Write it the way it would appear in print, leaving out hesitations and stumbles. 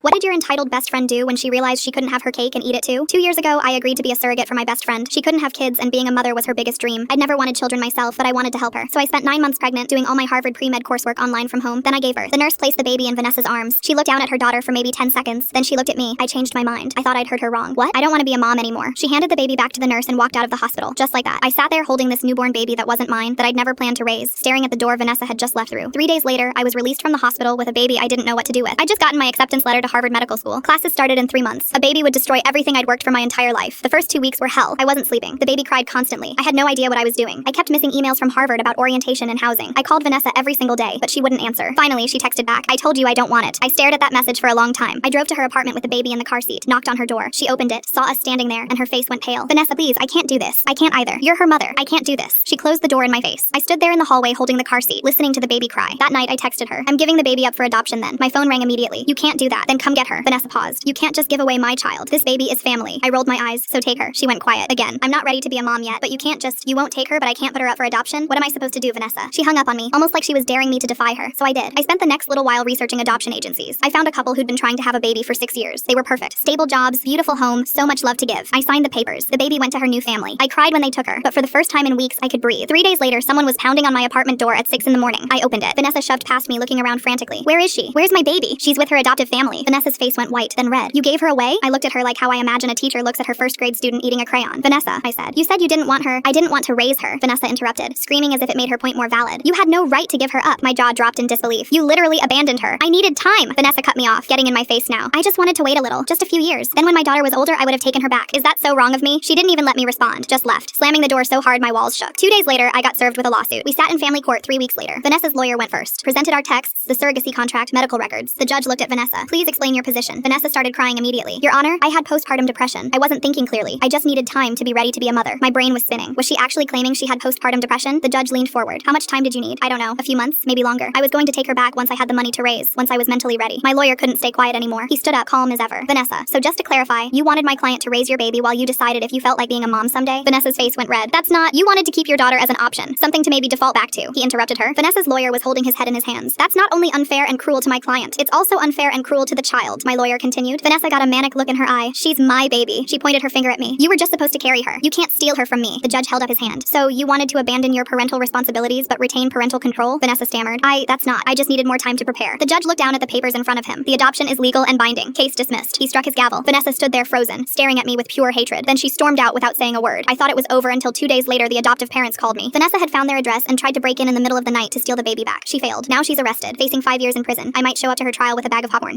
What did your entitled best friend do when she realized she couldn't have her cake and eat it too? 2 years ago, I agreed to be a surrogate for my best friend. She couldn't have kids, and being a mother was her biggest dream. I'd never wanted children myself, but I wanted to help her. So I spent 9 months pregnant, doing all my Harvard pre-med coursework online from home. Then I gave birth. The nurse placed the baby in Vanessa's arms. She looked down at her daughter for maybe 10 seconds. Then she looked at me. I changed my mind. I thought I'd heard her wrong. What? I don't want to be a mom anymore. She handed the baby back to the nurse and walked out of the hospital. Just like that. I sat there holding this newborn baby that wasn't mine, that I'd never planned to raise, staring at the door Vanessa had just left through. 3 days later, I was released from the hospital with a baby I didn't know what to do with. I'd just gotten my acceptance letter to Harvard Medical School. Classes started in 3 months. A baby would destroy everything I'd worked for my entire life. The first 2 weeks were hell. I wasn't sleeping. The baby cried constantly. I had no idea what I was doing. I kept missing emails from Harvard about orientation and housing. I called Vanessa every single day, but she wouldn't answer. Finally, she texted back, "I told you I don't want it." I stared at that message for a long time. I drove to her apartment with the baby in the car seat, knocked on her door. She opened it, saw us standing there, and her face went pale. "Vanessa, please, I can't do this. I can't either. You're her mother. I can't do this." She closed the door in my face. I stood there in the hallway holding the car seat, listening to the baby cry. That night, I texted her, "I'm giving the baby up for adoption then." My phone rang immediately. "You can't do that. Then come get her." Vanessa paused. "You can't just give away my child. This baby is family." I rolled my eyes. "So take her." She went quiet again. "I'm not ready to be a mom yet, but you can't just, you won't take her, but I can't put her up for adoption? What am I supposed to do, Vanessa?" She hung up on me, almost like she was daring me to defy her. So I did. I spent the next little while researching adoption agencies. I found a couple who'd been trying to have a baby for 6 years. They were perfect. Stable jobs, beautiful home, so much love to give. I signed the papers. The baby went to her new family. I cried when they took her, but for the first time in weeks, I could breathe. 3 days later, someone was pounding on my apartment door at 6 in the morning. I opened it. Vanessa shoved past me, looking around frantically. "Where is she? Where's my baby?" "She's with her adoptive family." Vanessa's face went white, then red. "You gave her away?" I looked at her like how I imagine a teacher looks at her first grade student eating a crayon. "Vanessa," I said, "you said you didn't want her." "I didn't want to raise her," Vanessa interrupted, screaming as if it made her point more valid. "You had no right to give her up." My jaw dropped in disbelief. "You literally abandoned her." "I needed time." Vanessa cut me off, getting in my face now. "I just wanted to wait a little, just a few years. Then when my daughter was older, I would have taken her back. Is that so wrong of me?" She didn't even let me respond, just left, slamming the door so hard my walls shook. 2 days later, I got served with a lawsuit. We sat in family court 3 weeks later. Vanessa's lawyer went first, presented our texts, the surrogacy contract, medical records. The judge looked at Vanessa. "Please explain your position." Vanessa started crying immediately. "Your Honor, I had postpartum depression. I wasn't thinking clearly. I just needed time to be ready to be a mother." My brain was spinning. Was she actually claiming she had postpartum depression? The judge leaned forward. "How much time did you need?" "I don't know. A few months, maybe longer. I was going to take her back once I had the money to raise, once I was mentally ready." My lawyer couldn't stay quiet anymore. He stood up, calm as ever. "Vanessa, so just to clarify, you wanted my client to raise your baby while you decided if you felt like being a mom someday?" Vanessa's face went red. "That's not, you wanted to keep your daughter as an option, something to maybe default back to." He interrupted her. Vanessa's lawyer was holding his head in his hands. "That's not only unfair and cruel to my client, it's also unfair and cruel to the child," my lawyer continued. Vanessa got a manic look in her eye. "She's my baby." She pointed her finger at me. "You were just supposed to carry her. You can't steal her from me." The judge held up his hand. "So you wanted to abandon your parental responsibilities but retain parental control?" Vanessa stammered. That's not. I just needed more time to prepare." The judge looked down at the papers in front of him. "The adoption is legal and binding. Case dismissed." He struck his gavel. Vanessa stood there frozen, staring at me with pure hatred. Then she stormed out without saying a word. I thought it was over until 2 days later the adoptive parents called me. Vanessa had found their address and tried to break in the middle of the night to steal the baby back. She failed. Now she's arrested, facing 5 years in prison. I might show up to her trial with a bag of popcorn.